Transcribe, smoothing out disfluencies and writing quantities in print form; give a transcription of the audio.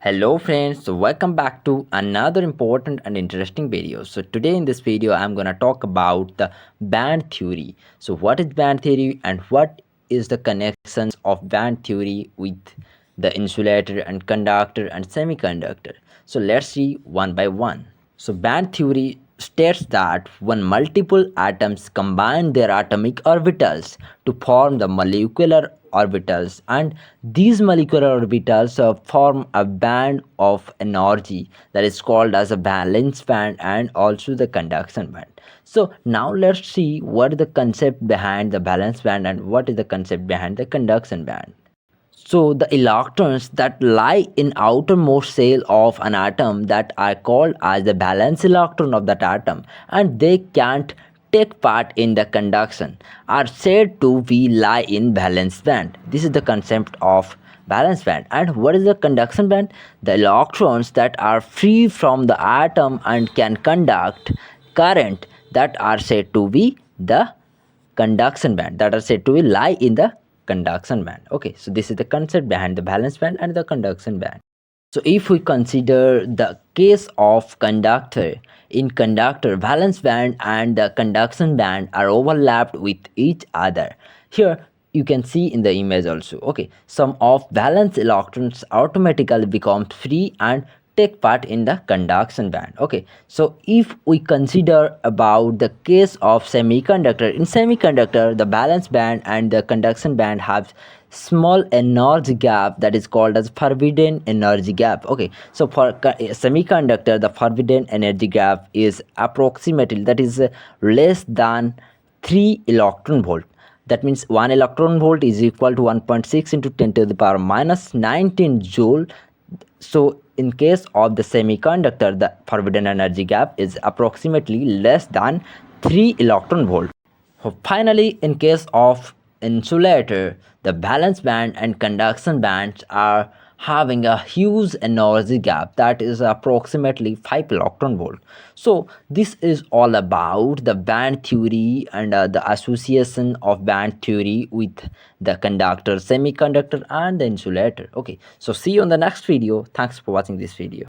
Hello friends, so welcome back to another important and interesting video. So today in this video I'm going to talk about the band theory. So what is band theory and what is the connections of band theory with the insulator and conductor and semiconductor. So let's see one by one. So band theory states that when multiple atoms combine their atomic orbitals to form the molecular orbitals, and these molecular orbitals form a band of energy that is called as a valence band and also the conduction band. So now let's see what is the concept behind the valence band and what is the concept behind the conduction band. So the electrons that lie in outermost shell of an atom that are called as the valence electron of that atom, and they can't take part in the conduction, are said to be lie in valence band. This is the concept of valence band. And what is the conduction band? The electrons that are free from the atom and can conduct current, that are said to be the conduction band, that are said to lie in the conduction band. Okay, so this is the concept behind the valence band and the conduction band. So if we consider the case of conductor, in conductor, valence band and the conduction band are overlapped with each other. Here you can see in the image also. Okay, some of valence electrons automatically become free and take part in the conduction band. Okay, so if we consider about the case of semiconductor, in semiconductor the valence band and the conduction band have small energy gap that is called as forbidden energy gap. Okay, so for semiconductor the forbidden energy gap is approximately, that is less than 3 electron volt. That means 1 electron volt is equal to 1.6 into 10 to the power minus 19 joule. So in case of the semiconductor, the forbidden energy gap is approximately less than 3 electron volt. So finally, in case of insulator, the valence band and conduction bands are having a huge energy gap that is approximately 5 electron volt. So this is all about the band theory and the association of band theory with the conductor, semiconductor and the insulator. Okay, so see you on the next video. Thanks for watching this video.